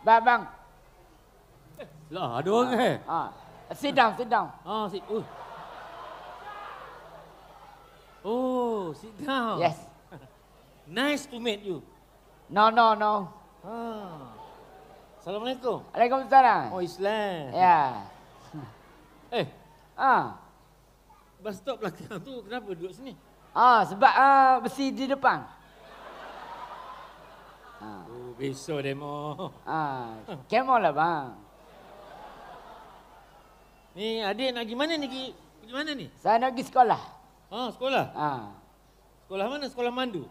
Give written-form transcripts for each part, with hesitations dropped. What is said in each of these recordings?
Bang. Lah, ada orang ke? Sit down. Sit. Oh, sit down. Yes. Nice to meet you. No. Assalamualaikum. Waalaikumsalam. Oh, Islam. Ya. Bus stop belakang tu kenapa duduk sini? Sebab besi di depan. Oh, besok demo. Kemo lah bang. Ni adik nak pergi mana ni? Pergi mana ni? Saya nak pergi sekolah. Sekolah? Sekolah mana? Sekolah mandu?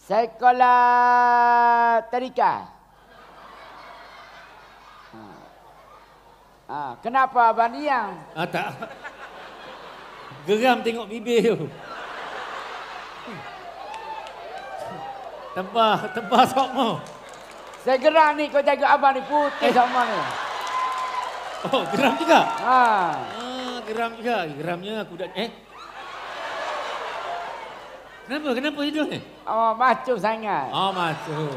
Sekolah tadika. Kenapa abang diam? Tak. Geram tengok bibir tu. Tebah sokmo. Saya geram ni kau jaga abang ni putih sama ni. Oh, geram juga? Geram juga. Geramnya aku dah... Kenapa hidung ni? Macu sangat. Macu.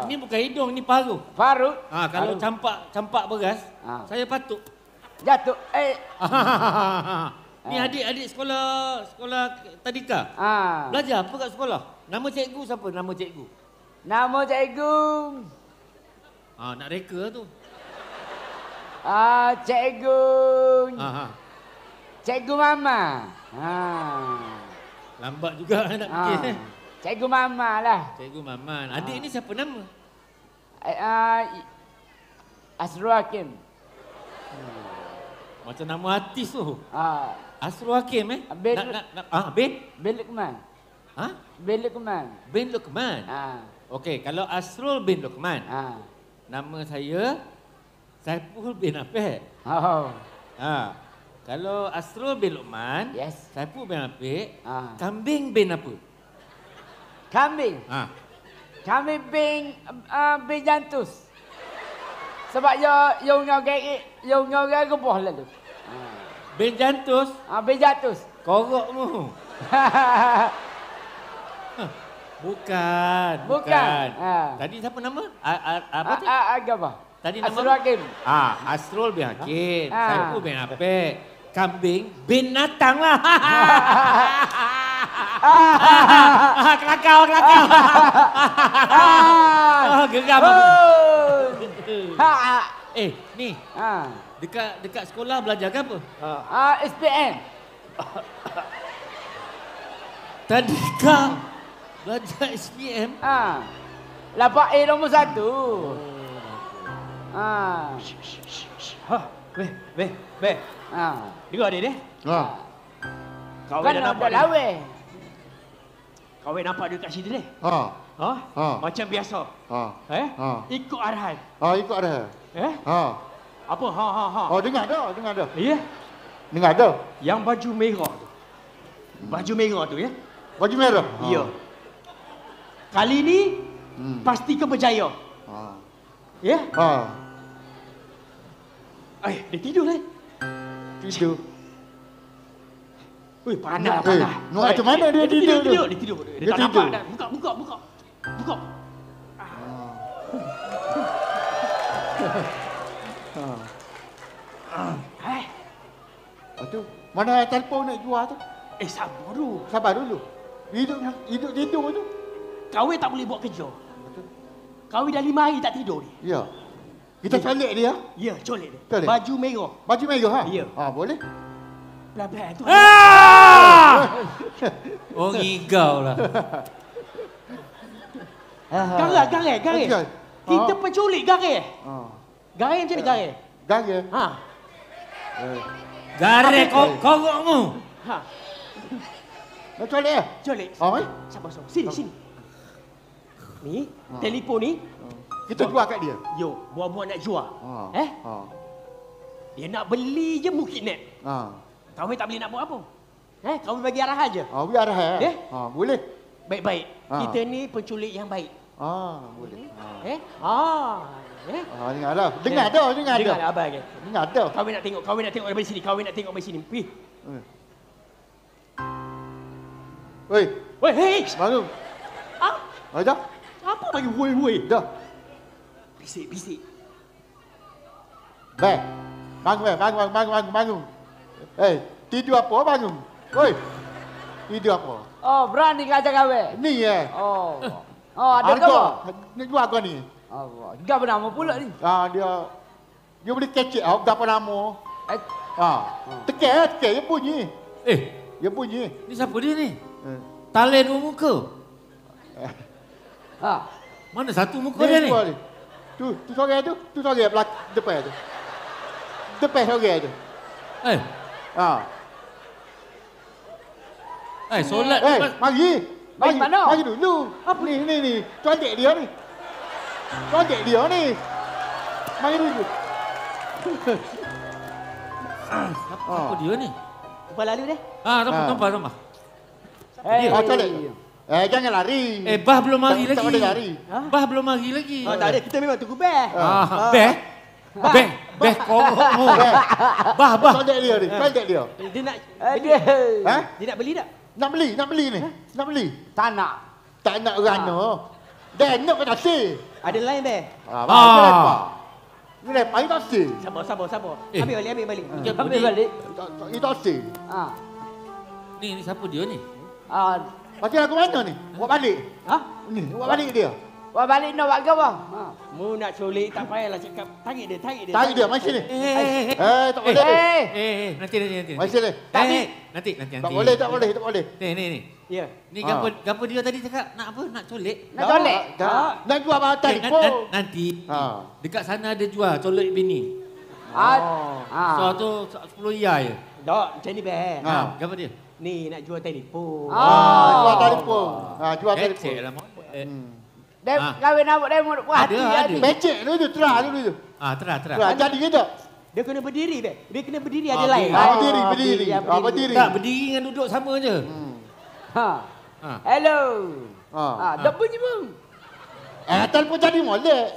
Ini bukan hidung, ini paru. Paru? Kalau campak beras, saya patuk. Jatuh. Ni adik-adik sekolah tadika. Belajar apa kat sekolah? Nama cikgu siapa? Nama cikgu? Nama cikgu. Nak reka tu. Cikgu. Cikgu Mama. Lambat juga nak fikir. Cikgu Mama lah. Cikgu Mama. Adik ni siapa nama? Asrul Hakim. Macam nama artis tu. Asrul Hakim Bin Luqman. Bin Luqman. Bin Luqman. Okey, kalau Asrul bin Luqman. Nama saya Saiful bin Apek. Kalau Asrul bin Luqman, Saiful bin Apek, kambing bin apa? Kambing? Kambing bin Jantus. Sebab yo ngau gebuh lah tu. Bin Jantus? Bin Jantus. Korokmu. Bukan. Tadi siapa nama? Apa tu? Apa? Tadi nama Asrul Hakim. Asrul bin Hakim. Saiful bin Apek. Kambing binatang lah. Kelakar. Geram aku. Ni. Dekat sekolah belajar ke apa? SPM. Tadika belajar SPM. 8A nombor 1. Weh. Dengar adik ni? Kawin dah nampak lawe. Kawin nampak dia kat sini ni? Macam biasa. Ikut arahan. Ikut arahan. Apa? Dengar dah. Ya? Dengar dah. Yang baju merah tu. Baju merah tu ya? Baju merah? Ya. Kali ni pastikan berjaya. Ya? Dia tidur lah. Tidur. Wih, panas. Macam mana dia tidur tu? Dia tidur. Dia tak nampak dah. Buka. Tu, mana telefon nak jual tu? Sabar dulu. Hidup tidur tu. Kawin tak boleh buat kerja. Kawin dah 5 hari tak tidur ni. Ya. Kita colek dia. Ya, colek dia. Colek. Baju merah. Baju merah Ya. Boleh. Pelan-pelan tu. Oh, ngigau lah. Garang. Kita penculik garang. Garang macam ni garang? Garang? Garang korokmu. Nak colek? Colek. Sabar. Sini. Ni, telefon ni. Kita jual kat dia? Yo, buat-buat nak jual. Dia nak beli je mungkin net. Kawin tak boleh nak buat apa. Kawin bagi arahan je. Bagi arahan. Boleh. Baik-baik. Kita ni penculik yang baik. Boleh. Dengar dah. Dengar dah. Dengar dah abang. Dengar dah. Kawin nak tengok daripada sini. Pergi. Hei. Baru. Dah. Apa bagi woi? Dah. Bisik. Beh. Bangun. Tidur apa bangun? Oi. Tidur apa? Oh, berani kau ajak kawe. Ni Oh. Oh, ada kau. Nak jual kau ni? Oh, enggak bernama pula ni. Dia boleh kecek apa nama? Eh, Tekek dia bunyi. Dia bunyi. Ni siapa dia ni? Talen dua muka. Mana satu muka dia ni? Tu sorang tu. Tu sorang belakang depan tu. Depan sorang tu. Solat Mari. Mari mana? Mari dulu. Apa ni? Contek dia ni. Mari dulu. Apa dia ni? Lupa lalu deh. Nampak. Contek. Jangan lari. Bah belum mari Tak lagi. boleh lari. Bah belum mari lagi. Tak ada, kita memang tunggu beh. Beh korok. Bah. Contek dia ni. Dia nak dia nak beli tak? Nak beli ni. Nak beli. tak nak. Tak nak rana. Dah nak kena si. Ada lain beh. Ni lepas itu si. Sabar. Ambil balik. Ambil balik. Itu si. Ni siapa dia ni? Macam aku mana ni? Buat balik. Ni, buat balik dia. Wah, balik nak buat ke bang? Mu nak colik tak payahlah cakap. Tarik dia. Tarik dia, macam ni. Tak boleh. Nanti. Macam ni. Nanti. Tak boleh. Ni. Ya. Ni gapo dia tadi cakap nak apa? Nak colek? Nak colek? Nak jual barang telefon. Nanti dekat sana ada jual colek bini. So tu 10 ya je. Tak, macam ni beh. Gapo dia? Ni nak jual telefon. Jual telefon. Jual telefon. Cek lah. Dia kahwin apa dia mau puas hati. Ada. Becek dulu, terah dulu. Terah. Jadi ke tak? Dia kena berdiri beh. Dia kena berdiri ada lain. Berdiri. Tak, berdiri dengan duduk sama je. Hello. Dah bunyi bang. Telefon jadi molek.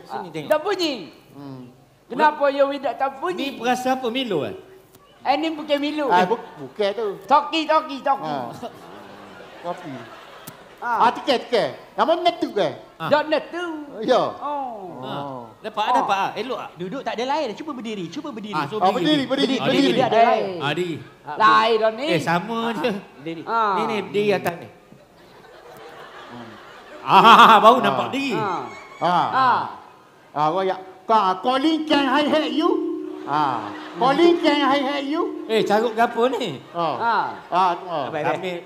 Sini tengok. Dah bunyi. Kenapa you tidak tak bunyi? Ni perasa apa Milo Ini bukan Milo. Bukan tu. Toki. Kopi. Tiket. Nama netu ke? Dah net tu. Ya. Dapat. Elok tak? Duduk tak ada lain. Cuba berdiri. So Berdiri. Dia ada lain. Diri. Lain dah ni. Sama je. Berdiri. Ni berdiri atas ni. Baru nampak diri. Royak. Calling can I help you? Calling can I help you? Carut gapo ni? Ambil.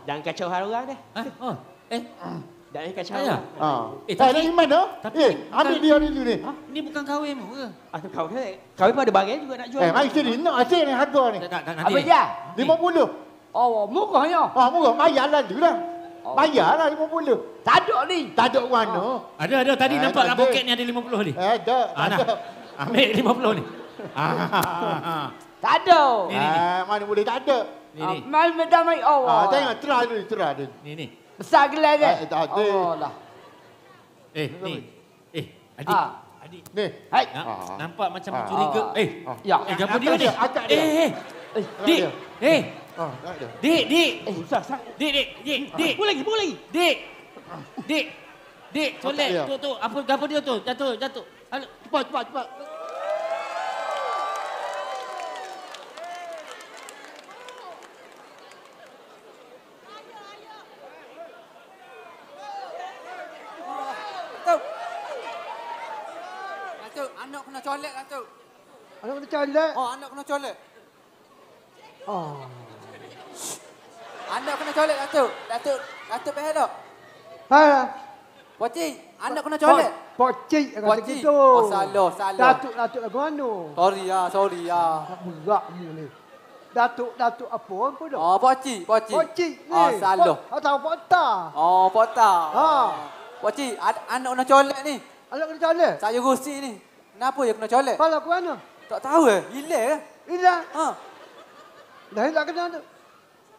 Jangan kacau hal orang deh. Jangan kacau orang. Ni mana? Ambil dia dulu ni. Ni bukan kahwin mu ke? Kau pun ada barang juga nak jual. Mari sini. Nak asyik ni harga ni. Tak Apa nanti. dia? 50. Oh, murahnya. Murah. Bayarlah dulu lah. Bayarlah 50. Tak ada ni. Tak ada mana. Ada. Tadi nampak kat poket ni ada 50 ni. Tak ada. Ambil 50 ni. Tak ada. Mana boleh tak ada. Ni. Mai medan mai awak. Tengok terah dulu. Ni. Besar gelas ke? Tak ada. Oh lah. Ni. Adik. Ni. Hai. Nampak macam mencuriga. Ya. Gapo dia ni? Akak dia. Dik. Dik. Susah sangat. Dik. Pul lagi. Dik, colek tu. Apa gapo dia tu? Jatuh. Halo. Cepat. Datuk, anak kena colek, Datuk. Anak kena colek. Anak kena colek. Oh. Anak kena colek, Datuk. Datuk payah tak? Ha. Pocik, anak kena colek. Pocik kata Pocik. gitu. Salah. Datuk lagu mana? Sorry ya. Tak berak mu ni. Datuk apa dah? Pocik. Pocik ni. Salah. Tahu pota. Pota. Ha. Pocik, anak kena colek ni. Anak kena colek. Saya gusi ni. Kenapa dia kena colek? Kepala aku mana? Tak tahu hilang ke? Hilang. Dah hilang kena tu.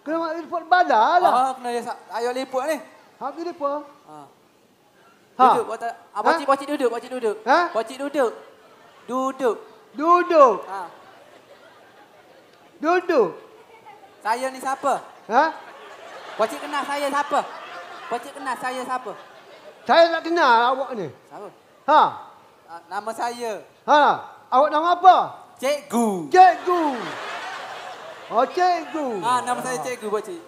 Kena mak report badal lah. Kena dia ayah liput ni. Habis dia apa? Duduk. Pocik duduk. Ha? Pocik duduk. Duduk. Duduk. Saya ni siapa? Ha? Pocik kenal saya siapa? Pocik kenal saya siapa? Saya tak kenal awak ni. Siapa? Ha? Nama saya. Ha? Awak nama apa? Cikgu. Cikgu. Oh, cikgu. Nama saya Cikgu, pakcik.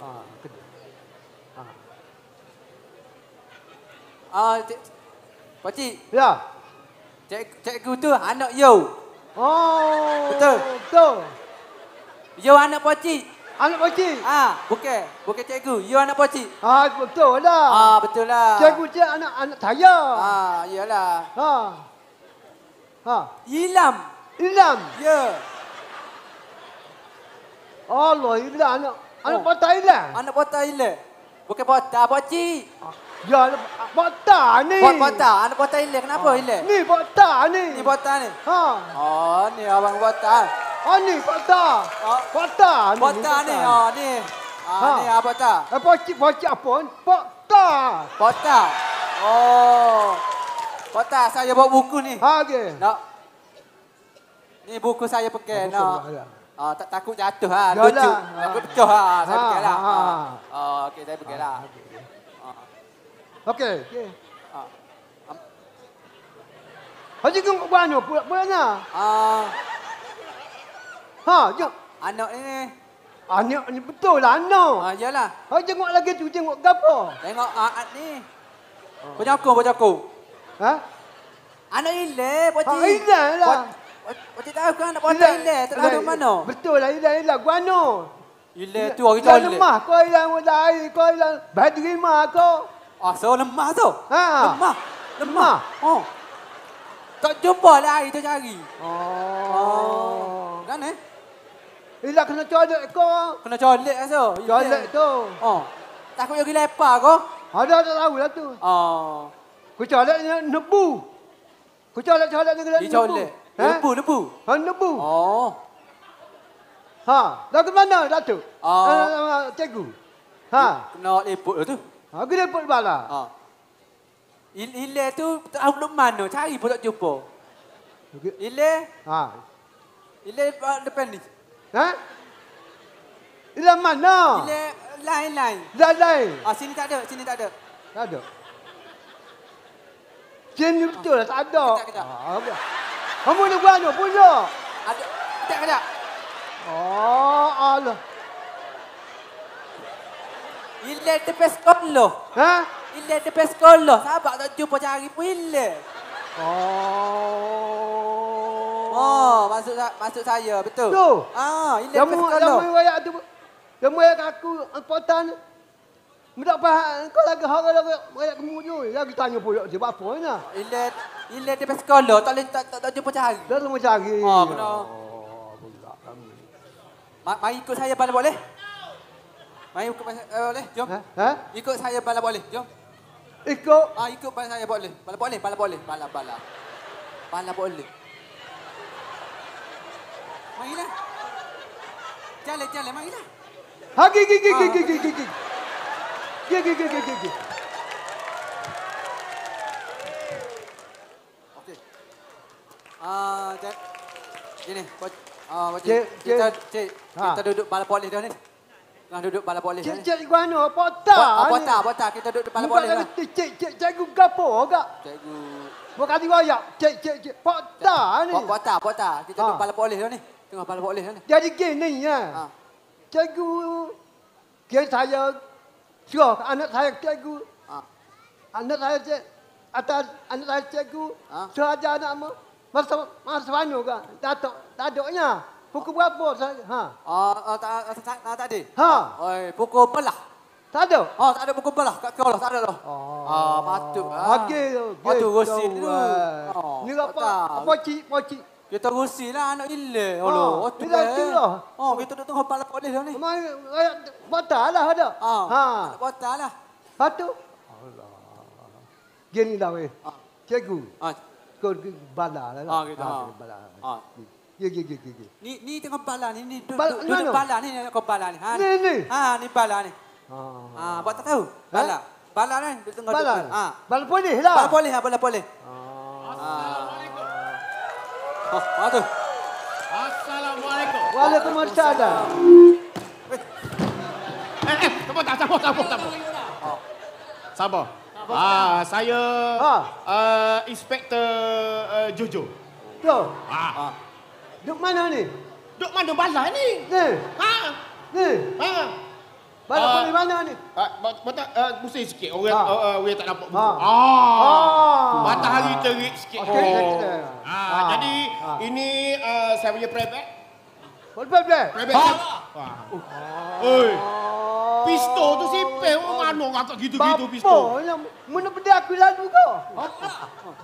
Pakcik, Ya. cikgu tu anak Yo. Oh. Betul. Betul. Yo anak pakcik. Anak pakcik. Bukan cikgu. Yo anak pakcik. Betul lah. Betul lah. Cikgu cik anak saya. Iyalah. Ilham. Ya. Allah, Ilham anak patah Ilham. Anak Pota Ile. Bukan Pota, pakcik. Ya, patah ni. Anak Pota Ile. Kenapa Ile? Ni patah ni. Ni Pota ni. Ni abang Pota. Ni patah. Patah ni. Pota ni. Ni. Ni apa Pota? Pakcik apa? Patah. Pota. Pota, saya bawa buku ni. Okey. Nak. Ni buku saya pakai. Nak. Tak takut jatuh ha. Yalah. Lucu. Takut pecah ha. Saya pakai lah. Okey, saya pakai lah. Okey. Haji kau buat mana? Pulangnya. Jom. Anak ni. Anak ni betul lah anak. Yalah. Tengok lagi tu, tengok gapo? Tengok ni. Bocakung. Anak Ile, pakcik. Ile lah. Pakcik tahu kan anak Pota Ile. Tak tahu di mana. Betul lah, Ile. Guano. Ile tu orang Kau Ile. lemah, kau hilang modal, kau hilang bahan terima kau. So lemah tu? Lemah. Tak jumpa lah hari tu cari. Kan Ile kena colek kau. Kena colek lah tu. Colek tu. Takut pergi lepak kau? Ada tak tahu lah tu. Kau colek ni nebu. Kau colek ni kena nebu. Dicolek. Nebu. Nebu. Dah ke mana Datuk? Cikgu. Kena lepot tu. Aku dapat bala. Ile tu tak tahu belum mana. Cari pun tak jumpa. Ile. Ile depan ni. Ile mana? Ile lain. Lain. Sini tak ada. Tak ada. Sini betul lah, tak ada. Kejap. Kamu ni buat apa? Punya. Ada. Kejap. Allah. Ile depan sekolah. Ile depan sekolah. Sahabat tak jumpa cari pun Ile. Maksud saya betul. Tu. Ile depan sekolah. Jamu wayak tu. Jamu wayak aku potan. Mudak faham kau lagi hak lagi wayak kamu tu. Lagi tanya pula sebab apa ni? Ile depan sekolah tak boleh tak jumpa cari. Dah semua cari. Kena. Mari ikut saya bala boleh? Mari ikut boleh? Jom. Ikut saya bala boleh? Jom. Ikut. Ikut bala saya boleh. Bala boleh. Bala boleh. Marilah. Jalan, marilah. Gigi. Okey. Gini, kita duduk bala boleh dah ni. Tengah duduk bala boleh dah ni. Cik guano Pota. Kita duduk bala boleh dah. Cikgu gapo gak? Cikgu. Bukan kata wayak. Cik pota ni. Pota. Kita duduk bala boleh dah ni. Tengah bala boleh dah ni. Jadi gini ya. Cikgu kira saya suruh anak saya cikgu. Anak saya anak saya cikgu. Suruh ajar anak masa mana kan? Datuknya. Pukul berapa saya? Tak ada. Pukul belah. Tak ada. Tak ada pukul belah kat sekolah, tak ada dah. Patut. Patut rusi dulu. Ni apa cik? Kita rusi lah anak Ile. Ni dah lah. Kita duduk tengah balap boleh dah ni. Bata lah ada. Bata lah. Patut. Gini dah weh. Cikgu. Kau bala lah. Kita. Bala. Ya. Ni tengah bala ni. Duduk bala ni. Kau bala ni. Ni. Ni bala ni. Buat tak tahu? Bala. Bala ni. Tengah bala. Bala boleh lah. Bala boleh. Tu. Assalamualaikum. Waalaikumsalam. Sabar. Sabar. Saya Inspektor Jojo. Tu. Ah. Duk mana ni? Duk mana balas ni? Ni. Ha? Ni. Ha? Balas paling mana ni? Mata pusing sikit. Orang tak nampak buku. Matahari terik sikit. Jadi ini saya punya private. Private. Oi. Pistol tu simpan mana kakak gitu-gitu pistol. Bapa, mana benda aku lalu kau?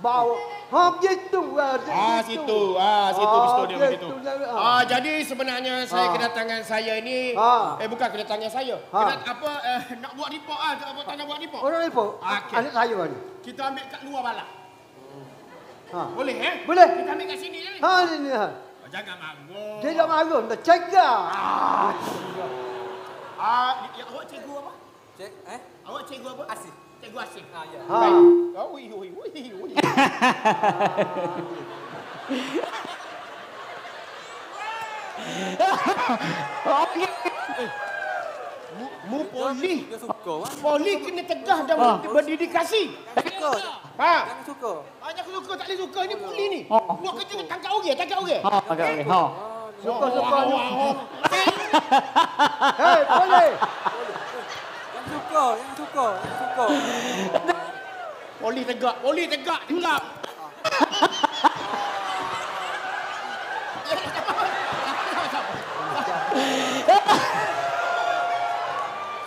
Bawa. Begitu. Situ pistol dia begitu. Jadi sebenarnya saya kedatangan saya ini bukan kedatangan saya. Nak buat report tak nak buat report. Orang report. Anak saya ni. Kita ambil kat luar balak. Boleh Boleh. Kita ambil kat sini ni. Ni. Jangan marah. Dia tak marah, nak cegah. Awak cikgu apa? Awak cikgu apa? Asing. Cikgu asing. Ya. Ui. Mu poli. Poli kena tegah dan berdedikasi. Jangan suka. Jangan suka, tak boleh suka. Ini poli ni. Buat kerja tangkap orang. Suka. Hei, boleh. Jangan suka. Poli tegak.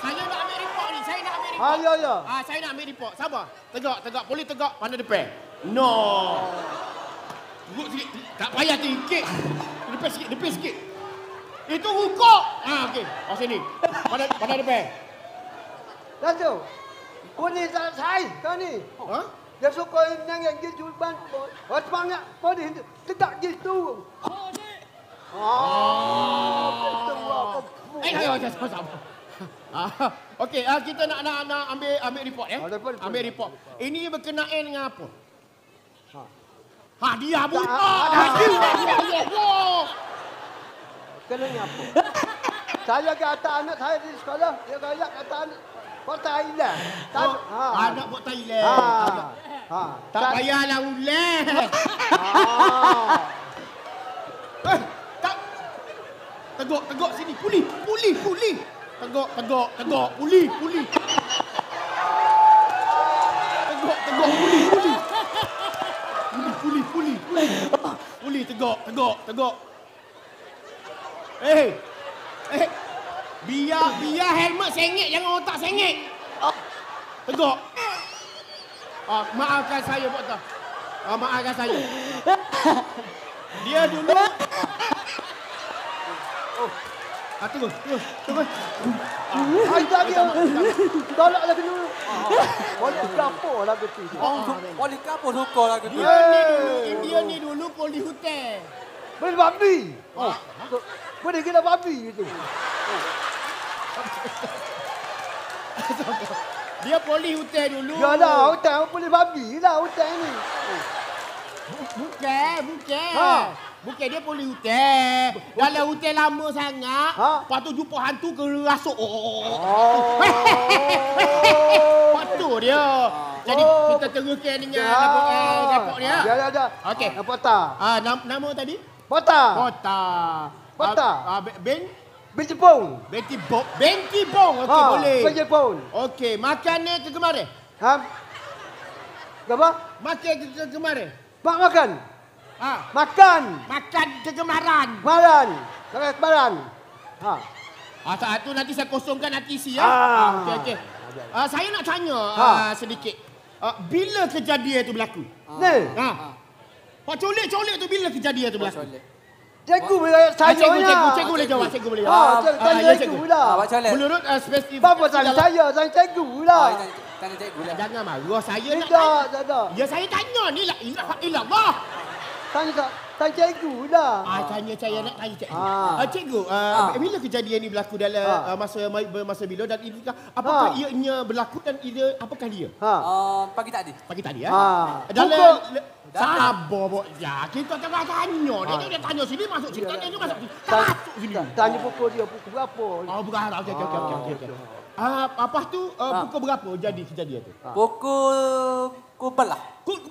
Saya nak ambil report ni. Saya nak ambil report. Sabar. Tegak. Poli tegak. Mana depan? No. Tunggu sikit. Tak payah tingkit. Depan sikit. Itu hukuk. Okey. Sini. Mana depan? Lalu. Poli tak saya. Kau ni. Dia suka yang gitu. Semangat. Poli tegak gitu. Sabar. Okey, kita nak ambil report Ambil report. Ini berkenaan dengan apa? Hadiah buta. Kenanya apa? Saya kata anak saya di sekolah, dia kaya kata anak buat Thailand. Anak buat Thailand. Tak payahlah ulang. Tegak sini. Puli. Tegak. Puli. Tegak, puli. Puli, tegak. Biar helmet sengit, jangan otak sengit. Tegak. Maafkan saya, Pak Tah. Maafkan saya. Dia dulu. Tunggu. Ajar dia. Tolak lagi dulu. Boleh kapur lagi tu. Poli kapur suka lagu tu. Dia ni dulu poli hutan. Boleh babi. Boleh kena babi gitu. Dia poli hutan dulu. Ya dah, hutan boleh babi lah hutan ni. Bukan. Bukan dia poli hutan. Dalam hutan lama sangat. Lepas tu jumpa hantu kerasuk. Lepas tu dia. Jadi kita teruskan dengan dapur dia. Ya. Okey. Pota. Nama tadi? Pota. Binti Pong. Okey, boleh. Binti Pong. Okey, makanan kegemaran. Apa? Makan kegemaran. Makan. Makan kegemaran. Kegemaran. Saat tu nanti saya kosongkan hati isi ya. Okey. Saya nak tanya sedikit. Bila kejadian itu berlaku? Ni. Pak colik tu bila kejadian itu berlaku? Cikgu saya. Cikgu boleh jawab. Cikgu lah. Pak Colek. Menurut spesifik. Bapa saya cikgu lah. Tanya cikgu lah. Jangan marah. Saya nak Tak. Ya saya tanya ni lah. Ilallah. Tanya cikgu lah. Tanya saya nak tanya cikgu. Cikgu, bila kejadian ni berlaku dalam masa bila dan apakah ianya berlaku dan apakah dia? Pagi tadi ya. Dalam sabar bok. Ya, kita tengah tanya. Dia tanya sini masuk sini, tanya masuk sini. Tanya pukul dia pukul berapa? Bukan. Okey. Apa tu pukul berapa jadi kejadian tu? Pukul belah. Pukul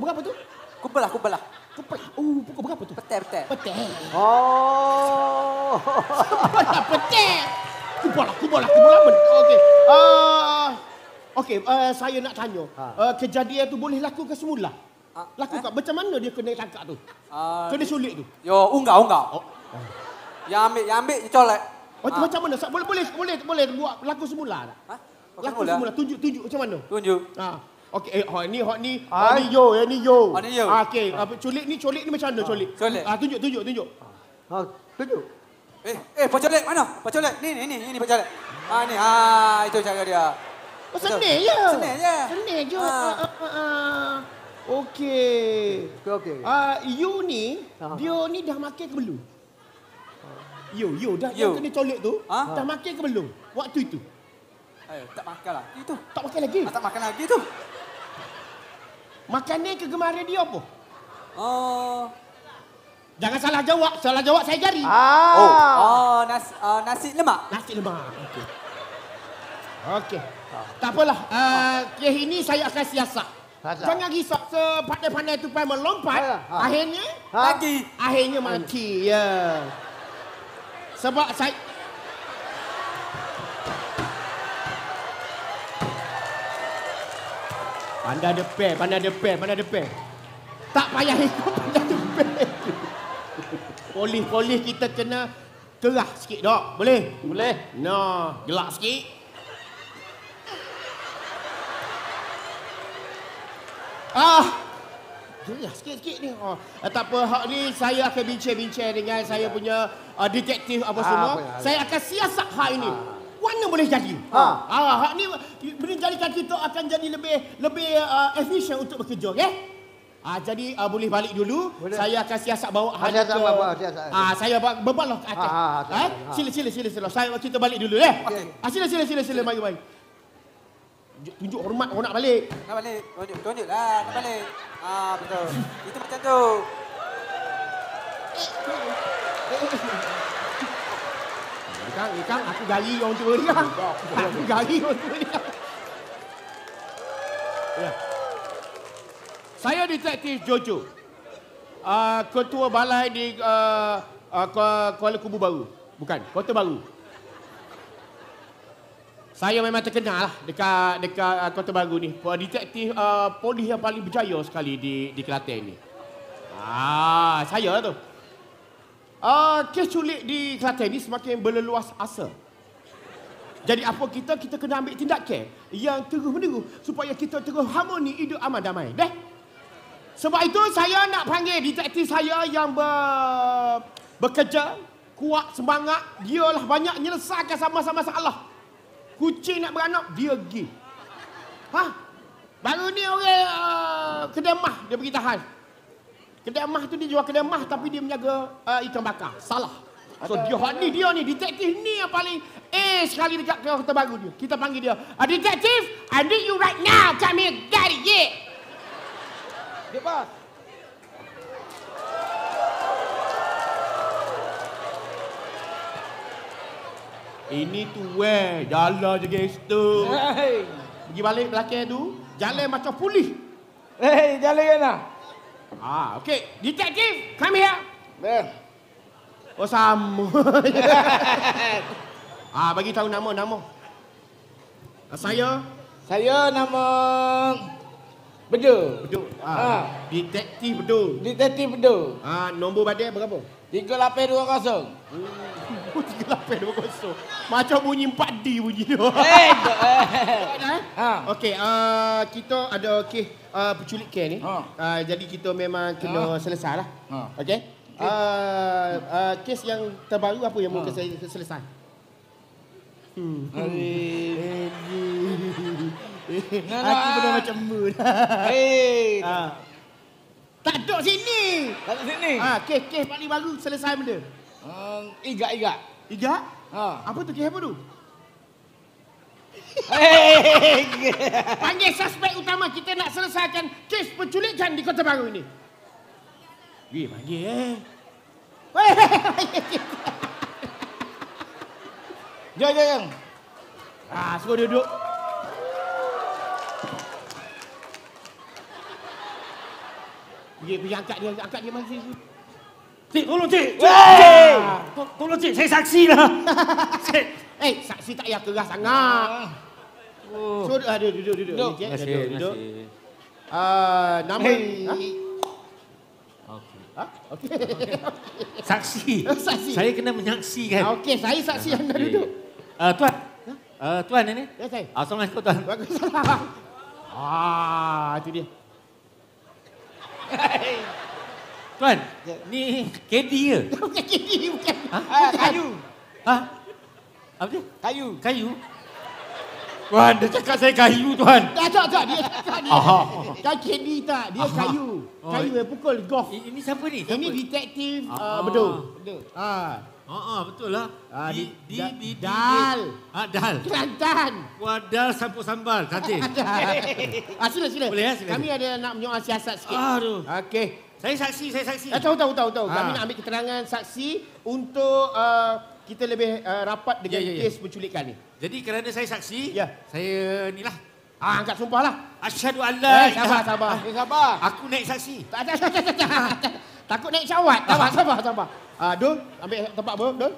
berapa tu? Pukul belah. Kepala. Pukul berapa tu? Petai. Petai. Oh. Petai. Kubola. Okey. Okey, saya nak tanya. Kejadian tu boleh laku ke semula? Laku kat macam mana dia kena tangkap tu? Kena sulit tu. Yo, unggah. Yang ambil, dia colek. Macam mana? Boleh buat laku semula tak? Laku semula. Tunjuk macam mana? Tunjuk. Okey, ni yo. Okey, culik ni macam mana culik? Colek. Tunjuk. Tunjuk. Pak colek mana? Pak colek. Ni Pak colek. Ni. Itu cara dia. Senang je. Senang je. Okey. You ni, Ah. dia ni dah makan ke belum? You dah kena colek tu, dah makan ke belum? Waktu itu. Tak makan lah. Itu. Tak makan lagi. Tak makan lagi tu. Makanan kegemaran dia apa? Jangan salah jawab saya jari. Nasi lemak. Nasi lemak. Okey. Tak apalah. Kes ini saya akan siasat. Jangan risau sepandai-pandai tupai melompat. Akhirnya akhirnya mati. Ya. Sebab saya pandai depan. Tak payah ikut pandai depan. Polis kita kena kerah sikit dok. Boleh? No, gelak sikit. Gelak sikit ni. Tak apa, hak ni saya akan bincang-bincang dengan saya punya detektif apa semua. Saya akan siasat hak ini. Mana boleh jadi? Hak ni menjadikan kita akan jadi lebih efisien untuk bekerja, okey? Jadi boleh balik dulu. Boleh. Saya akan siasat bawa hanya ke saya berbaloi ke atas. Sila. Kita balik dulu Sila mari. Tunjuk hormat orang nak balik. Tunjuklah nak balik. Betul. Itu macam tu. Kang, aku gali orang tua ni. Ya. Saya detektif Jojo. Ketua balai di Kuala Kubu Baru. Bukan, Kota Baru. Saya memang terkenal lah dekat Kota Baru ni. Detektif polis yang paling berjaya sekali di Kelantan ni. Saya tu. Kes culik di Kelantan ni semakin berleluas asa. Jadi apa kita kena ambil tindakan yang terus-menerus supaya kita terus harmoni hidup aman damai. Sebab itu saya nak panggil detektif saya yang bekerja, kuat, semangat. Dialah banyak menyelesaikan sama-sama masalah. Kucing nak beranak, dia pergi. Baru ni orang kedai mah dia pergi tahan. Kedai mah tu dia jual kedai mah tapi dia menjaga ikan bakar. Salah. So dia ni detektif ni yang paling sekali dekat Kota Baru dia. Kita panggil dia. Detektif, I need you right now. Come here, got it, yeah. Dia bos. Ini tu jalan je guys tu. Pergi balik belakang tu, jalan macam polis. Jalan kena. Okey. Detektif, come here. Oh, sama. Bagi tahu nama. Saya nama Bedu. Detektif Bedu. Nombor badan berapa? 3820. 3820. Macam bunyi 4D bunyi tu. Okey, kita ada kes penculikan ni. Jadi kita memang kena selesai lah. Okey. Kes yang terbaru apa yang mungkin saya selesai? Aku benar macam mood. Tak duduk sini. Kes paling baru selesai benda. Igak. Igak? Apa tu kes apa tu? Panggil suspek utama. Kita nak selesaikan kes penculikan di Kota Baru ini. Panggil Jom. Suruh duduk. Pergi angkat dia masih. Cik, tolong cik. Wey! Tolong cik, saya saksi lah. Saksi tak payah keras sangat. So, duduk. Duduk. Cik, Terima kasih. duduk. Nama... Okey. Saksi. Saksi. Saya kena menyaksikan. Okey, saya saksi anda duduk. Tuan. Tuan ini. Ya, saya. Assalamualaikum tuan. Waalaikumsalam. Itu dia. Tuan, ni KD ke? Bukan kini, bukan. Kayu. Apa dia? Kayu. Tuan, dia cakap saya kayu tuan. Tak, dia cakap dia. Kan candy tak, dia kayu. Kayu yang pukul golf. Ini siapa ni? Ini detektif Bedul. Betul lah. Dal. Dal. Kelantan. Wadal sampur sambal. Cantik. Sila. Boleh, sila. Kami ada nak menyoal siasat sikit. Aduh. Okey. Saya saksi. Tahu. Kami nak ambil keterangan saksi untuk kita lebih rapat dengan kes penculikan ni. Jadi kerana saya saksi, Ya. saya ni lah. Angkat sumpah lah. Asyhadu an la Sabar. Aku naik saksi. Tak. Takut naik syawat. Sabar. Dul, ambil tempat Dul.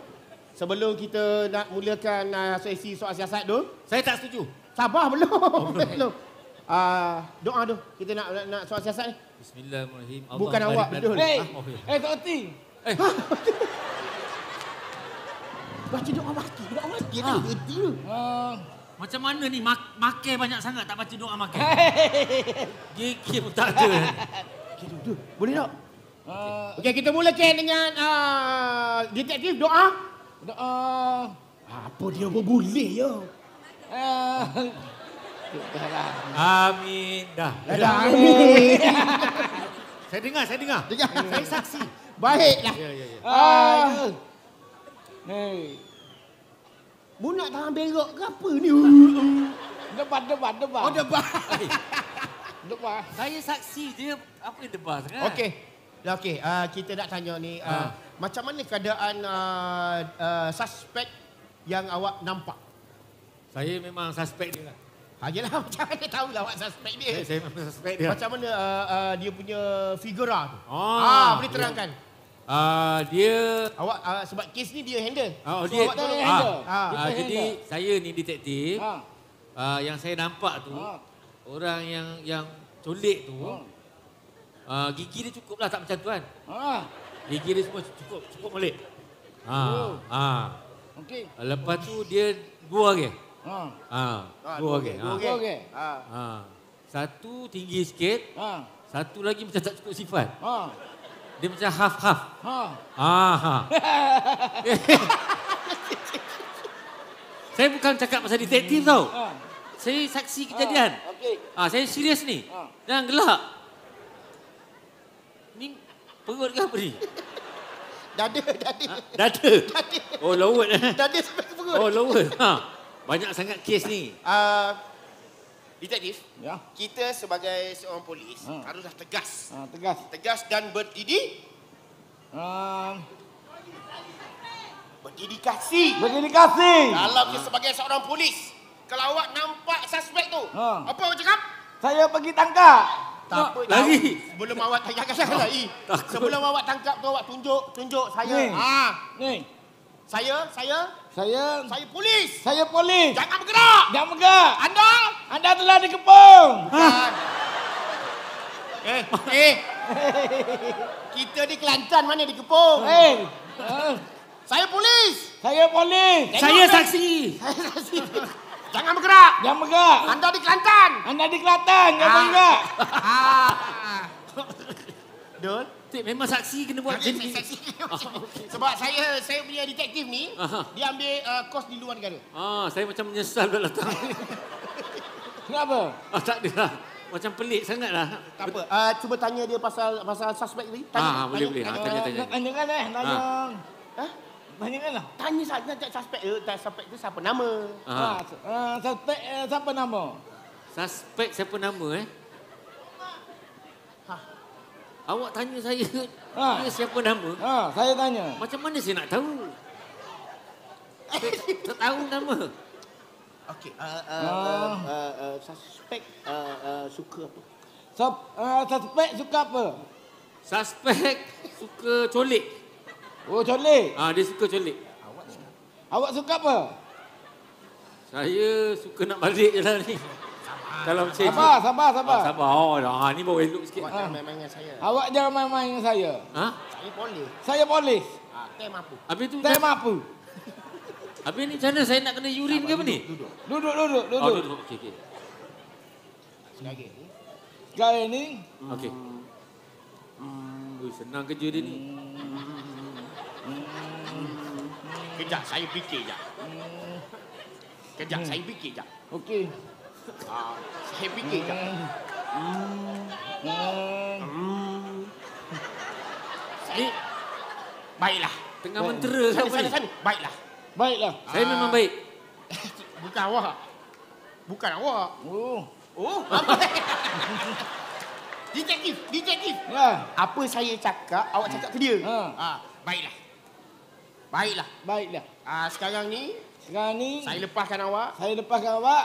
Sebelum kita nak mulakan sesi soal siasat, Dul. Saya tak setuju. Sabar belum. Doa Dul. Kita nak soal siasat ni. Bismillahirrahmanirrahim. Bukan awak, Dul. Tak erti. Baca doa mati tak erti tu. Macam mana ni makan banyak sangat tak baca doa makan? Gigi pun tak ada. Dul, boleh tak? Okey, kita mulakan dengan detektif doa. Apa dia boleh ya? Amin. Dah. Amin. Saya dengar. Saya saksi. Baiklah. Ya. Mu nak tahan berak ke apa ni? Debat. Oh, debat. Debat. Saya saksi je. Apa yang debat sangat? Okey, kita nak tanya ni macam mana keadaan suspek yang awak nampak? Saya memang suspek dia lah. Yelah, macam mana tahulah awak suspek dia? Saya memang suspek dia. Macam mana dia punya figura tu? Boleh terangkan. Dia Awak sebab kes ni dia handle. dia awak tolong handle. jadi saya ni detektif. Yang saya nampak tu orang yang colik tu gigi dia cukup lah, tak macam tuan. Gigi dia semua cukup molek. Okey. Lepas tu dia dua lagi. Dua lagi. Okey. Satu tinggi sikit. Satu lagi macam tak cukup sifat. Dia macam half-half. Saya bukan cakap pasal detektif tau. Saya saksi kejadian. Okey. Saya serius ni. Jangan gelak. Ni perut ke apa ni? Dada. Dada. Oh, lower. Dada sampai ke perut. Oh, lower. Banyak sangat kes ni. Detektif, Ya. kita sebagai seorang polis haruslah tegas. Tegas. Tegas dan berdedikasi. Berdedikasi. Kalau kita sebagai seorang polis, kalau awak nampak suspek tu, apa awak cakap? Saya pergi tangkap. Tak apa, lagi. Sebelum awak tangkap saya lagi. Sebelum awak tangkap tu awak tunjuk saya. Ni. Saya polis. Saya polis. Jangan bergerak. Jangan megah. Anda telah dikepung. bukan. Kita di Kelantan mana dikepung? Saya polis. Saya polis. Saya saksi. Jangan bergerak. Jangan megah. Anda di Kelantan. Jangan megah. Dul. Cik, memang saksi kena buat macam ni. Sebab saya punya detektif ni, dia ambil kos di luar negara. Saya macam menyesal dah datang. Kenapa? Tak ada lah. Macam pelik sangat lah. Tak apa. Cuba tanya dia pasal suspek ni. Boleh. Tanya. Tanyakan Tanyakan lah. Tanya suspek tu siapa nama? Suspek siapa nama? Suspek siapa nama Awak tanya saya, dia siapa nama? Saya tanya. Macam mana saya nak tahu? Saya tak tahu nama. Okey. Suspek suka apa? Suspek suka apa? Suspek suka colik. Oh, colik. Dia suka colik. Awak suka apa? Saya suka nak balik je lah ni. Kalau macam Sabar. Sabar. Ni baru elok sikit. Jangan main-main dengan saya. Awak jangan main-main dengan saya. Ha? Saya polis. Saya polis. Tem apa? Habis tu Saya mampu. Habis ni macam mana saya nak kena urin ke apa ni? Duduk. Duduk. Okey. Sekali. Sekarang ni. Okey. Senang kerja dia ni. Kejap, saya fikir je. Okey. Saya fikir je. Saya... Baiklah. Tengah mentera ke apa ni? Sana. Baiklah. Baiklah. Saya memang baik. Bukan awak. Oh. Detektif. Ya. Apa saya cakap, awak cakap ke dia. Baiklah. Baiklah. Sekarang ni, saya lepaskan awak.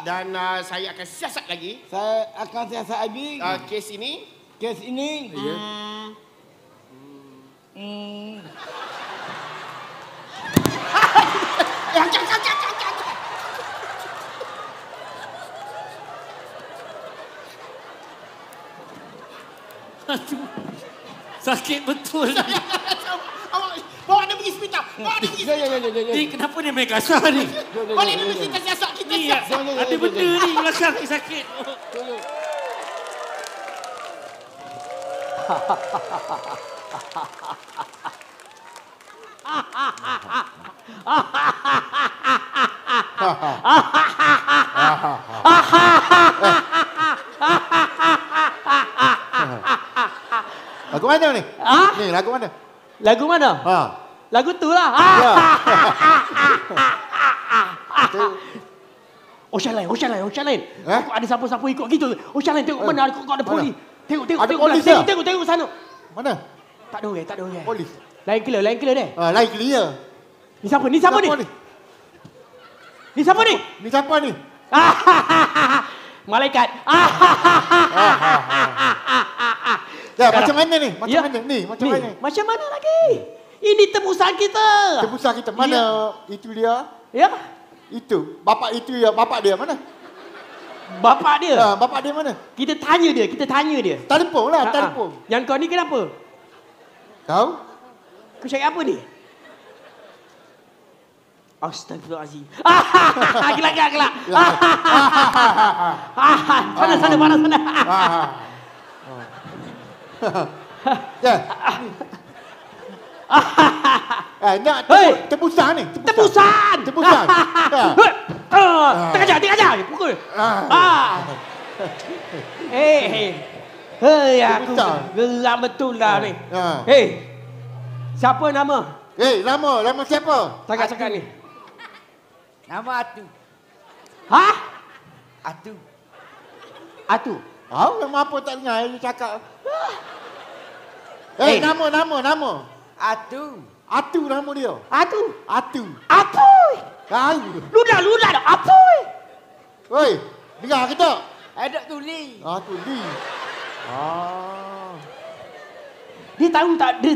Dan saya akan siasat lagi. Saya akan siasat lagi. Kes ini. Ya. Jangan. Aduh. Sakit betul ni. Awak bawa dia pergi hospital. Ya. Ni kenapa dia main kasar ni? Balik dulu kita siasat. Ni ada benda ni belakang ni sakit. Lagu mana ni? Ni lagu mana? Lagu mana? Lagu tu lah. Ya. Ocean Line. Ada siapa-siapa ikut gitu. Ocean Line tengok mana kok ada polis. Tengok sana. Mana? Tak ada orang. Polis. Lain clear ni. Lain clear. Ni siapa ni? Ni siapa ni? Malaikat. Ya, macam mana ni? Macam mana? Macam mana lagi? Ini tebusan kita. Mana itu dia? Ya. Itu. Bapak itu ya. Bapak dia mana? Bapak dia. Bapak dia mana? Kita tanya dia. Telefon lah, telefon. Yang kau ni kenapa? Tahu? Kau cakap apa ni? Astagfirullahaladzim. Gelak. Sana. Ya. Nak tebusan ni. Tebusan. Tengah pukul. Hei, aku geram betul lah ni. Hei, siapa nama? Nama siapa? Cakap ni. Nama Atu. Atu. Nama apa tak dengar dia cakap. Nama. Atu nama dia. Atu. Ludah. Apa? Oi, dengar ke tak? Ada tuli. Tuli. Dia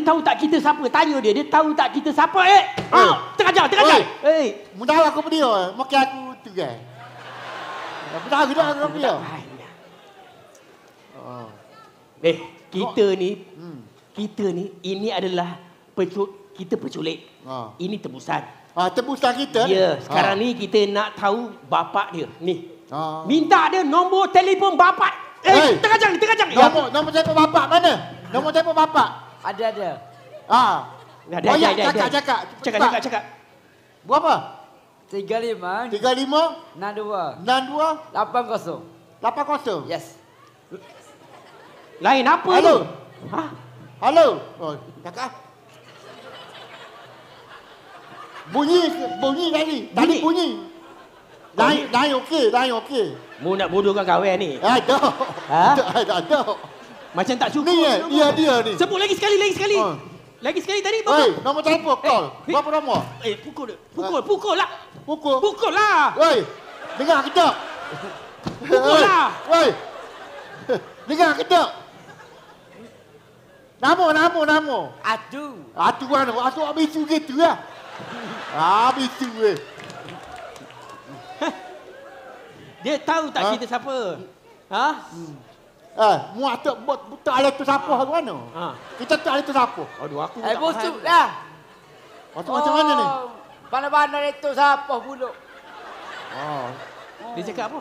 tahu tak kita siapa? Tanya dia. Dia tahu tak kita siapa? Tengah jalan. Mudah aku dia. Makin aku tu kan. Mudah aku dia. Kita ni ini adalah kita penculik. Ini tebusan. Tebusan kita? Ya, sekarang ni kita nak tahu bapak dia. Ni. Minta dia nombor telefon bapak. Tengah jalan. Nombor telefon bapak mana? Nombor telefon bapak? Ada. Ada. Cakap. Berapa? 35 62 62 80. 80. Yes. Lain apa Halo. tu? Halo. Cakap. Bunyi tadi. Tadi bunyi. Lain okey. Mu nak bodohkan kawan ni. Ada. Ada. Macam tak cukup. Ni dia ni. Sebut lagi sekali. Lagi sekali tadi berapa? Oi, nombor telefon call. Berapa nombor? Pukul lah. Pukul lah. Oi. Dengar ke tak? Pukul lah. Oi. Dengar ke tak? Nama. Atu. Atu mana? Atu bisu gitu lah. Bisu weh. Dia tahu tak kita siapa? Ha? Muat tak ada tu siapa ke mana? Kita tak ada tu siapa. Aduh, aku tak busuk faham. lah. Macam mana ni? Mana-mana itu siapa pula? Dia cakap apa?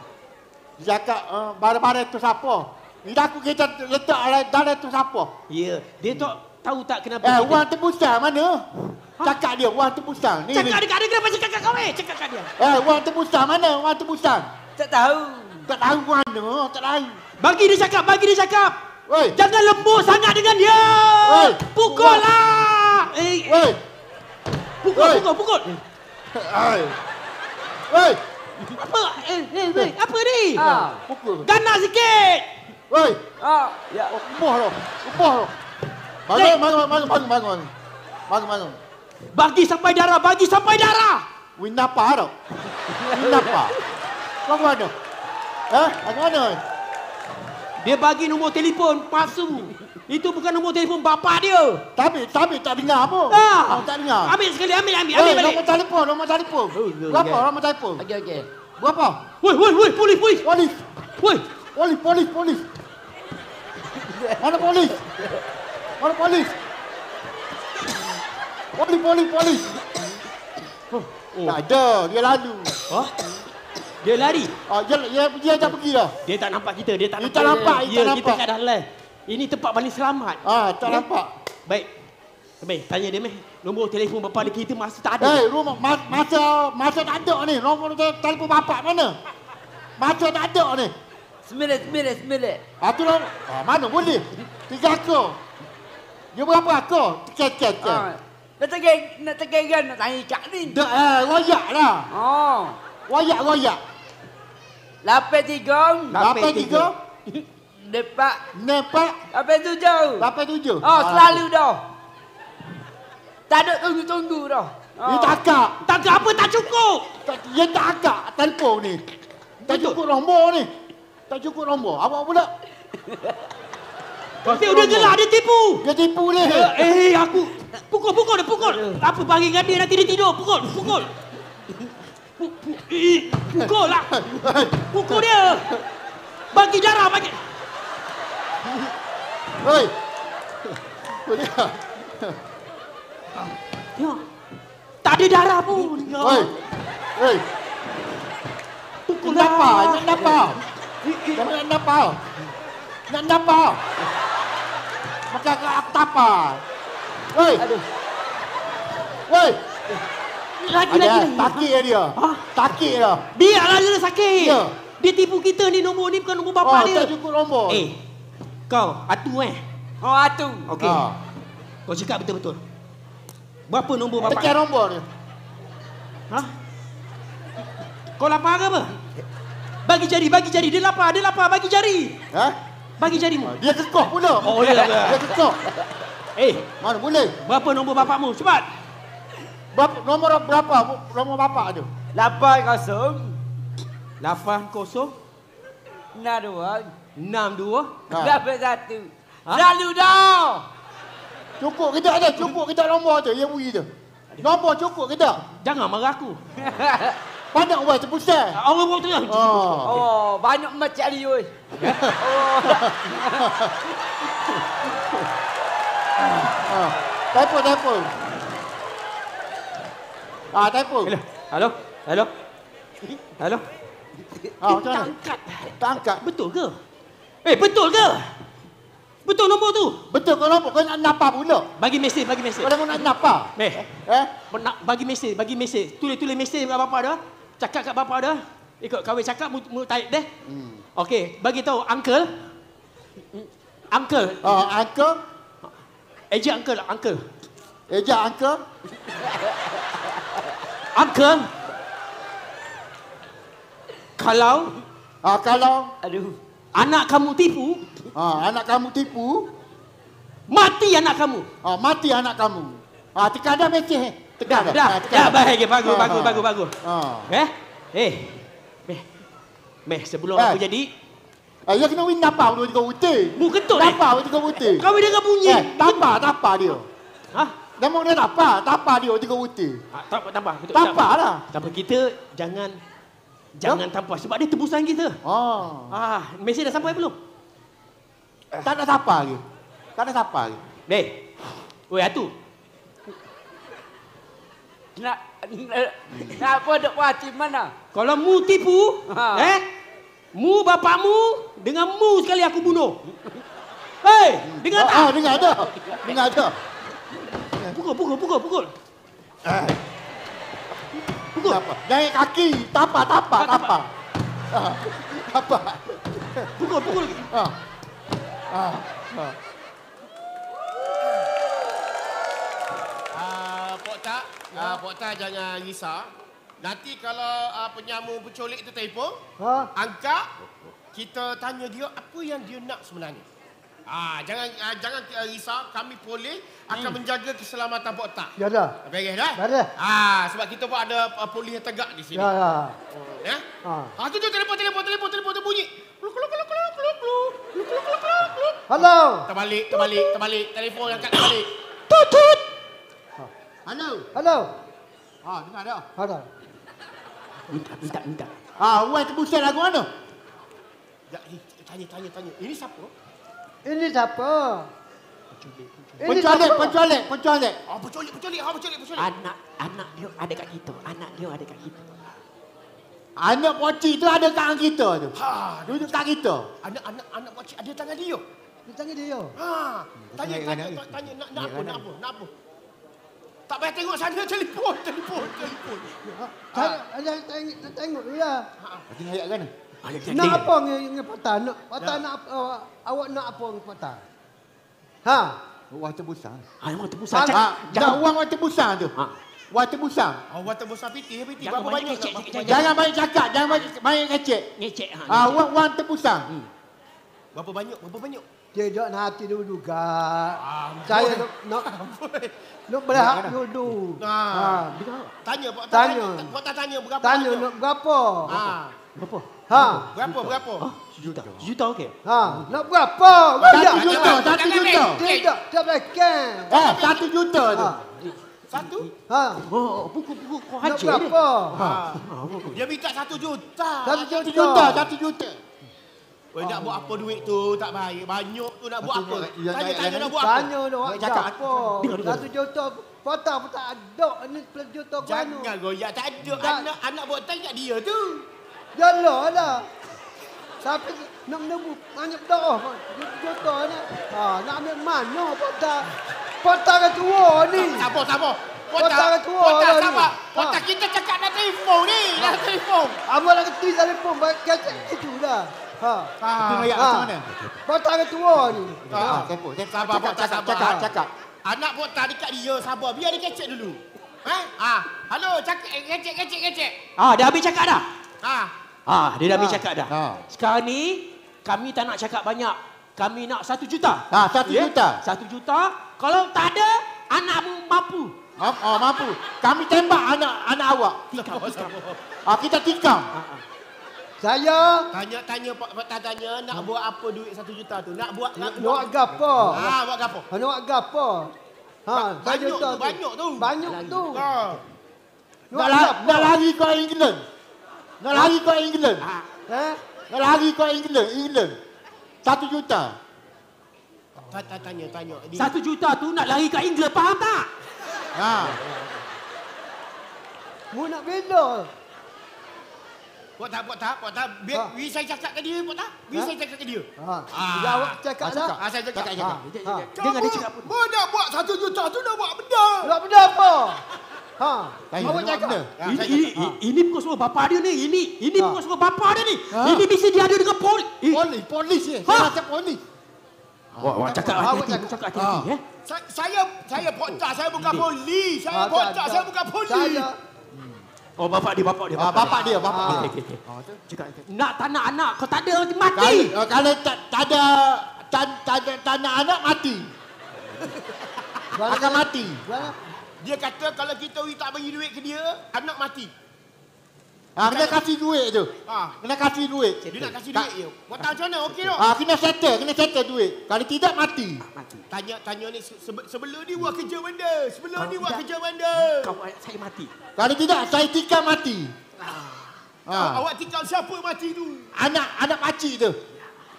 Dia cakap barang-barang tu siapa. Ni aku kita letak dalam tu siapa. Ya, dia tahu tak kenapa Wang tebusan mana? Cakap dia, wang tebusan. Ni. Cakap dekat dia, kenapa cakap kat kau Cakap kat dia. Wang tebusan mana? Wang tebusan. Tak tahu. Tak tahu mana, tak tahu. Bagi dia cakap. Oi. Jangan lembut sangat dengan dia. Oi. Pukul lah. Oi. Pukul. Oi. Apa? Apa ni? Pukul. Ganas sikit. Oi. Ya. Umpah lo. Bangun. Bagi sampai darah. Winapa tau. Winapa. Kau mana? Aku mana? Dia bagi nombor telefon palsu. Itu bukan nombor telefon bapa dia. Tapi tak dengar apa. Tak dengar. Ambil sekali, ambil balik. Nombor telefon. Berapa nombor telefon? Okey. Berapa? Woi, polis. Woi. Polis. Mana polis? Polis. Tak ada, dia lalu. Dia lari. Dia dah pergi dah. Dia tak nampak kita. Dia tak Dia tak nampak. Kita kat dalam. Ini tempat paling selamat. Tak nampak. Baik, tanya dia nombor telefon bapa dia kita masih tak ada. Rumah masa tak ada ni. Nombor telefon bapak mana? Masa tak ada ni. Sembilan. Tu nombor. Mana boleh? 3 akor. Dia berapa akor? Cek. Nak tekan nak tanya kat ni. Royak lah. Royak. 83. Depak. 87. Selalu dah. Tak ada tunggu dah. Dia tak apa tak cukup. Dia tak agak telefon ni. Tak cukup nombor ni. Awak pula. Dia udah gelak, dia tipu. Dia tipu ni. Aku. Pukul dia. Apa bagi dengan dia nanti dia tidur. Pukul. Pukul lah. Pukul dia. Bagi darah, bagi. Hei. Ya. Tak ada darah pun. Hei. Pukul Nak lah. nampak. Maka aku tapa. Hei. Lagi. Takik dia. Takik dia. Biarlah dia sakit. Ya. Dia tipu kita ni nombor ni bukan nombor bapa dia. Tak cukup nombor. Kau Atu Atu. Okey. Kau cakap betul-betul. Berapa nombor bapa? Tekan nombor ni. Kau lapar ke apa? Bagi jari. Dia lapar. Bagi jari. Bagi jarimu. Dia kekoh pula. Ya. Dia kekoh. Mana boleh? Berapa nombor bapamu? Cepat. Nombor berapa? Nombor bapak tu. 80. 80 62. 62 81. Selalu dah. Cukup kita nombor tu yang bunyi tu. Nombor cukup kita. Jangan marah aku. Banyak orang terpusat. Orang tu. Banyak macam ni oi. Telefon. Telefon. Hello. Macam mana? Tak angkat. Betul ke? Betul ke? Betul nombor tu? Betul kau nombor. Kau nak napa pula? Bagi mesej. Kau nak napa? Bagi mesej. Tulis mesej kat bapa dia. Cakap kat bapa dia. Ikut kahwin cakap mu tarik deh. Okey, bagi tahu uncle. Uncle. Eja uncle. Uncle. Kalau Aduh. anak kamu tipu, mati anak kamu. Mati anak kamu. Tekan dah mesej. Dah baik. Bagus. Sebelum aku jadi, Ya kena win tapau 2 3 butir. Mu kentut ni. Tapau 3 butir. Kau dengar bunyi. Tapa dia. Hah? Nama dia tapa dia 3 butir. Tambah. Tapa lah. Tapi kita jangan tampar sebab dia tebusan kita. Oh. Mesej dah sampai belum? Tak ada tapa lagi. Tak ada tapa lagi. Deh. Oi, Atu. Nak apa dok hati mana? Kalau mu tipu, mu bapakmu dengan mu sekali aku bunuh. Hei, dengar tak? Dengar ada. Dengar ada. Pukul. Pukul. Naik kaki. Tapa. Tapa. Pukul. Pok Tak jangan risau. Nanti kalau penyamu penculik itu telefon, angkat, kita tanya dia apa yang dia nak sebenarnya. Jangan risau, kami polis akan menjaga keselamatan Pok Tak. Ya dah. Beres dah? Beres. Sebab kita pun ada polis yang tegak di sini. Ya. Ya? Tu telefon bunyi. Kluk. Halo. Terbalik. Telefon angkat terbalik. Tutut. Halo. Dengar dah. Halo. Minta. Wan tebusan lagu mana? Tanya. Ini siapa? Ini siapa? Penculik. Penculik. Anak dia ada kat kita. Anak pocik tu ada kat kita tu. Duduk kat kita. Anak pakcik ada tangan dia. Di tangan dia. Tanya nak apa? Tak payah tengok sana, telefon. Saya tengok dia. Tengok ayat kan? Nak apa dengan patah? Nak awak nak apa dengan patah? Wang tebusan. Wang tebusan. Jangan wang tebusan tu. Wang tebusan. Water besar piti. Jangan Berapa banyak? Jangan banyak cakap, jangan banyak ngecek. Ngecek. Wang tebusan. Berapa banyak? Dia nak hati dulu juga. Saya nak berhak dulu. Tanya Pok Tak. Tanya. Pok Tak tanya berapa? Tanya nak berapa? Berapa? Sejuta okey. Nak berapa? 1 juta. Tidak, tak belakang. 1 juta tu. Satu? Pukul kau Nak hancur dia. berapa? Dia minta 1 juta. 1 juta. 1 juta. Nak buat apa duit tu? Tak baik. Banyak tu nak buat apa? Tanya nak buat apa? Tanya nak Cakap. apa? 1 juta. Patah pun tak ada. Ini 1 juta gua. Jangan goyak. Tak ada. Anak buat tanya dia tu. Jalan lah. Sampai nak menunggu banyak doa. Juta ni. Nak ambil mana patah? Patah ke tua ni. Sabar. Patah ke tua lah ni. Sabar. Patah kita cakap nak telefon ni. Nak telefon. Abang nak ketis telefon. Kacak itu dah. Itu ayat macam mana? Patah ke tua ni. Sabar. Cakap. Anak Pok Tak dekat dia. Sabar. Biar dia kecek dulu. Halo. Cakap. Kecek. Dah habis cakap dah? Dia dah habis cakap dah. Sekarang ni, kami tak nak cakap banyak. Kami nak 1 juta. 1 juta. 1 juta. Kalau tak ada, anakmu mampu. Mampu. Kami tembak anak awak. Tikam. Kita tikam. Saya Tanya Pok Tak tanya nak buat apa duit 1 juta tu? Nak buat nak gapo? buat gapo? Nak gapo? Banyak tu. Banyak tu. Nak lari ke England. Nak lari ke England. Nak lari ke England. 1 juta. Tanya. 1 juta tu nak lari ke England, faham tak? Mu nak bela. Pok Tak. Biar saya cakap ke dia, Pok Tak. Biar saya cakap ke dia. Awak cakap dah. Saya cakap. Dengar dia cakap apa? Nak buat 1 juta tu nak buat benda. Nak benda apa? Awak cakap. Ini bukan suruh bapa dia ni. Ini bukan suruh bapa dia ni. Ini mesti dia ada dengan polis. Polis ni. Saya rasa polis. Awak cakap hati-hati. Saya Pok Tak, saya bukan polis. Saya Pok Tak, saya bukan polis. Bapak dia. Bapak dia. Cakap. Nak tak nak anak, kau tak ada mati. Kalau tak ada anak mati. Akan mati. Dia kata kalau kita tak bagi duit ke dia, anak mati. Kena kasih duit tu. Kena kasih duit. Dia nak kasih duit je. Kau tahu macam mana? Okey tak? Kena settle duit. Kalau tidak mati. Tanya ni sebelum ni buat kerja benda. Sebelum ni buat kerja benda. Kau saya mati. Kalau tidak saya tikam mati. Awak tikam siapa mati tu? Anak pakcik tu.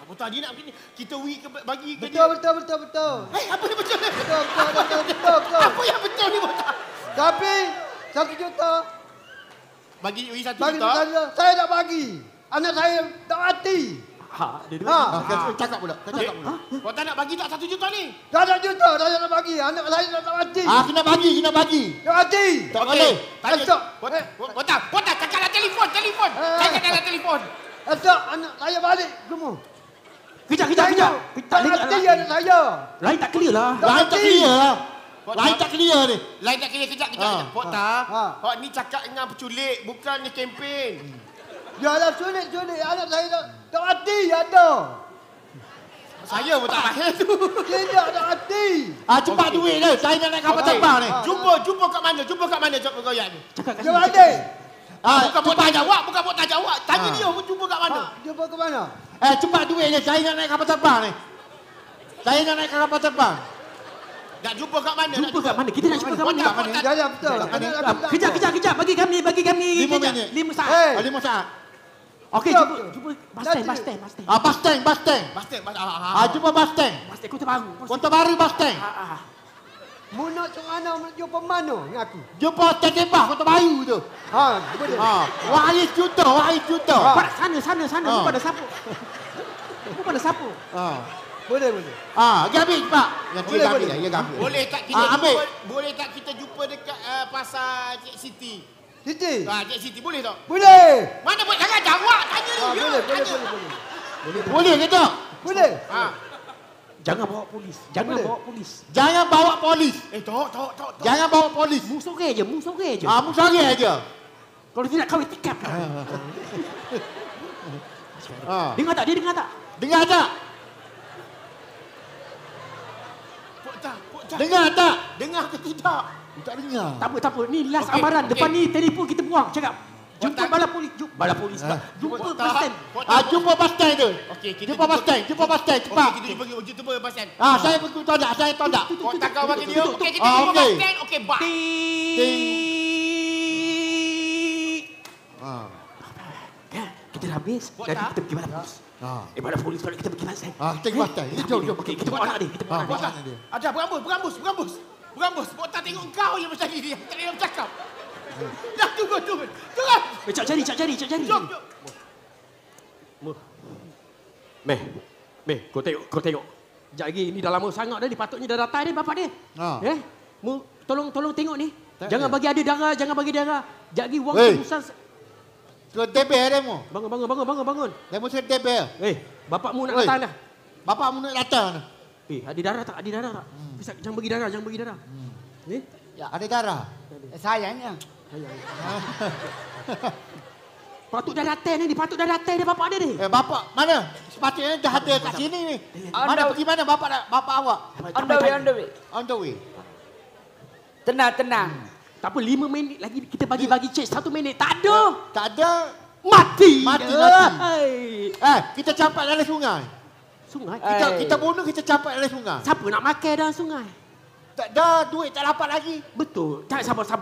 Apa tadi nak begini? Kita bagi ke dia. Betul. Apa yang betul ni? Betul. Apa yang betul ni botak? Tapi 1 juta. Bagi Ui 1 Bagi juta. saya tak bagi. Anak saya tak mati. Dia duit. Cakap pula. Kau tak nak bagi tak 1 juta ni? Tak ada juta saya tak bagi. Anak saya tak mati. Kena bagi. Tak mati. Tak boleh. Esok. Botak cakap dalam telefon. Cakap dalam telefon. Esok anak saya balik semua. Kejap. Tak mati anak saya. Lain tak clear lah. Lain tak clear ni. Lain tak kira kejap. Botak. Kau ni cakap dengan penculik. Bukan ni kempen. Yalah sulit. Anak saya tak mati ada. Saya pun tak faham tu. Tidak tak mati. Cepat duit dia. Saya nak naik kapal terbang ni. Jumpa kat mana? Cakap goyak ni. Dia balik. Bukan botak jawab. Tanya dia jumpa kat mana? Jumpa ke mana? Cepat duit dia. Saya nak naik kapal terbang ni. Saya nak naik kapal terbang. Nak jumpa kat mana? Jumpa kat mana? Kita nak jumpa kat mana? Ya betul. Kejap. Bagi kami 5 minit. 5 saat. 5 saat. Okey, jumpa bus stand. Bus stand. Jumpa bus stand. Bus stand Kota Baru. Kota Baru bus stand. Mu nak mana jumpa mana ni aku? Jumpa stand tembak Kota Baru tu. Boleh. Wahai juta. Sana. Bukan ada sapu. Boleh. Ambil cepat. Boleh tak kita jumpa dekat pasar Cik Siti? Siti. Cik Siti boleh tak? Boleh. Mana boleh? Jangan jawab. Tanya dia. Boleh ke tak? Boleh. Jangan bawa polis. Jangan bawa polis. Tok. Jangan bawa polis. Mu sore je. Mu sore aja. Kalau tidak kau tikap. Dengar tak? Dia dengar tak? Dengar tak? Dengar tak? Dengar ke tidak? Tak dengar. Tak apa. Ni last amaran. Depan ni telefon kita buang. Cakap. Jumpa bala polis. Jumpa bus stand. Jumpa bus stand tu. Okey, Jumpa bus stand. Cepat. Kita jumpa bus stand. Saya pergi tondak. Kau tak kau bagi dia. Okey, kita jumpa bus stand. Okey, bye. Kita dah habis. Jadi kita pergi bala polis. Bala polis kalau kita pergi bus stand. Kita pergi bus stand. Jom. Okey, kita buat anak dia. Kita buat anak dia. Ada berambus. Botak tengok kau je macam ni. Tak boleh bercakap. Dah tunggu. Cak cari. Jom. Meh, kau tengok. Sekejap lagi, ni dah lama sangat dah. Patutnya dah datang dia bapak dia. Mu tolong tengok ni. Jangan bagi ada darah, jangan bagi darah. Sekejap lagi wang tebusan. Suruh tebel dia mu. Bangun. Dia mu suruh tebel. Bapakmu nak datang dah. Bapakmu nak datang. Ada darah tak? Jangan bagi darah. Ya, ada darah. Sayangnya. Patut dah datang dia bapak dia ni. Bapak mana? Sepatutnya dah ada kat sini ni. Mana pergi mana bapak awak? On the way. Tenang. Tak apa 5 minit lagi kita bagi cek 1 minit. Tak ada. Mati. Mati. Kita campak dalam sungai. Sungai? Kita bunuh, kita campak dalam sungai. Siapa nak makan dalam sungai? Tak ada duit, tak dapat lagi. Betul. Tak, sabar. 1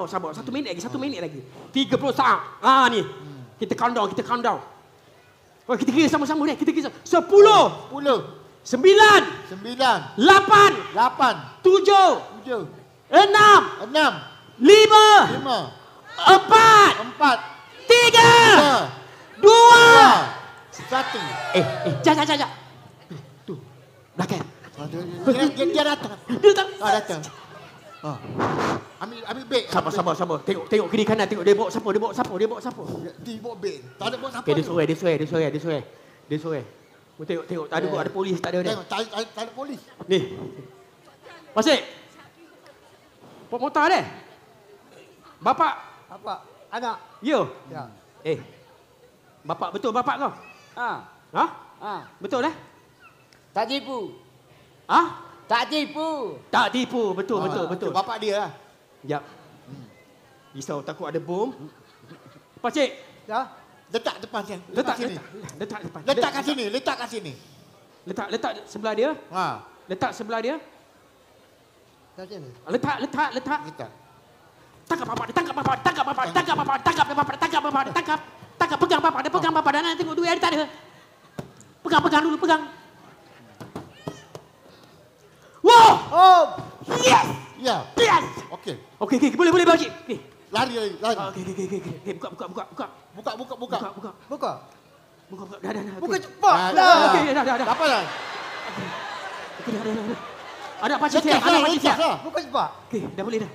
minit lagi. 30 saat. Ni. Kita countdown. Oh, kita kira sama-sama ni. 10. 9. 8. 9. 8. 7. 7. 6. 5. 5. 4. 4. 3. 2. 1. Jangan. Tu. Belakang. Dia datang. Datang. Ambil beg. Sabar. Tengok kiri kanan. Tengok dia bawa siapa. Dia bawa siapa. Dia bawa beg. Tak ada bawa siapa. Okay, dia sore. Tengok. Tak ada polis. Tak ada. Tengok, tak ada polis. Ni. Pasik. Pok motor dia. Bapak. Anak. Ya. Ya. Bapak betul bapak kau? Betul Tak tipu. Tak tipu. Betul. Bapak dia lah. Jap. Risau takut ada bom. Pakcik, Ya. Letak depan sini. Letak sini. letak depan. Letak kat sini, letak kat sini. Letak sebelah dia. Ha. Letak sebelah dia. Kat sini. Letak. Letak. Tangkap bapak dia, tangkap bapak dia. Tangkap, pegang bapak dia. Nak tengok duit ada tak ada. Pegang dulu, pegang. Wow! Oh, Yes! Ya. Yes! Okey. Okey, boleh bagi. Okey. Lari. Okey, buka. Buka. buka. Dah. Buka Okey. cepat. Okey, dah. Apa dah? Okey, dah. Ada apa cik? Lekas. Buka cepat. Okey, dah boleh dah.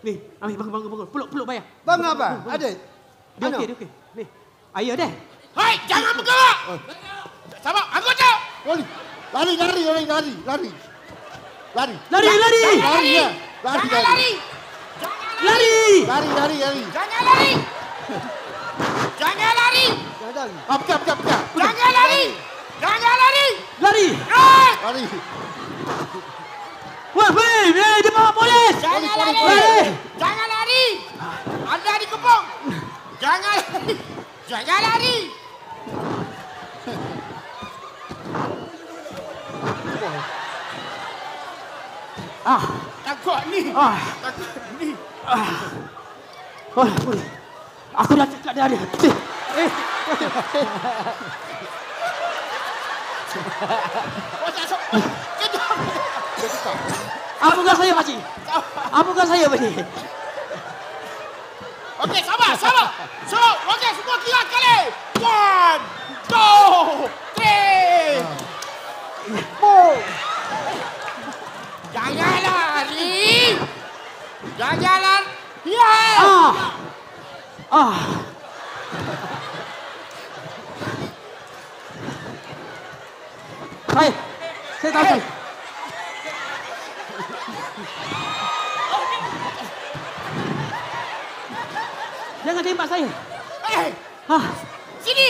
Ni, ambil bangun. Peluk bayar. Bang apa? Adik. Dia okey. Ni. Ayah dah. Hei, jangan bergerak. Sabar, anggota. Lari. Lari. Lari. Jangan lari. Lari. Jangan lari. Jangan lari. Jangan lari. Jangan. Pecah. Jangan lari. Jangan lari. Lari. Lari. Wah, dia bawa polis. Jangan lari. Jangan lari. Anda dikepung. Jangan lari. Jangan lari. Takut ni. Boleh. Aku dah cakap dia ada. Apakan saya, pakcik? Okey, sabar. So, okey, semua kira kali. 1, 2, 3. Jangan lari. Jangan lari. Ya. Saya tahu. Jangan tembak saya. Sini.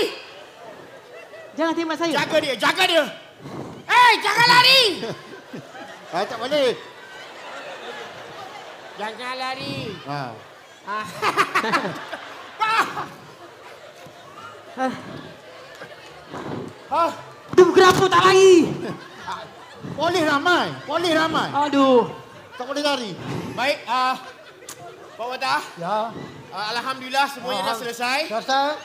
Jangan tembak saya. Jaga dia. Jangan lari. Tak boleh. Jangan lari. Aduh, kenapa tak lari? Polis ramai. Aduh. Tak boleh lari. Baik, Pak Wadah. Ya. Alhamdulillah semuanya dah selesai. Selesai.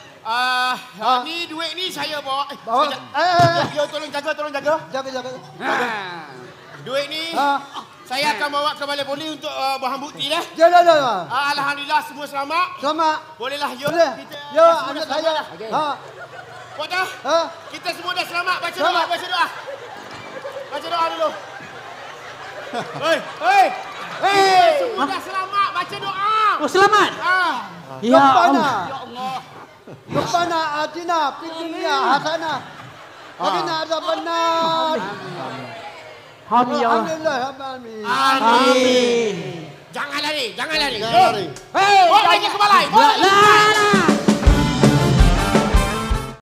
Ni duit ni saya bawa. Bawa. Ya, tolong jaga. Jaga. Duit ni saya akan bawa ke balai polis untuk bahan bukti dah. Ya. Alhamdulillah semua selamat. Selamat. Bolehlah Boleh. kita. Ya, semua anak dah saya. selamat dah. Wadah. Kita semua dah selamat. Baca doa. Baca doa dulu. Hei. Semua dah selamat. Baca doa. Oh, selamat. Ya Allah. Rabbana atina fid dunya hasanah. Wa qina adzabannar. Amin ya Allah. Alhamdulillah rabbil alamin. Amin. Jangan lari. Jangan lari. Bawa lagi ke balai. La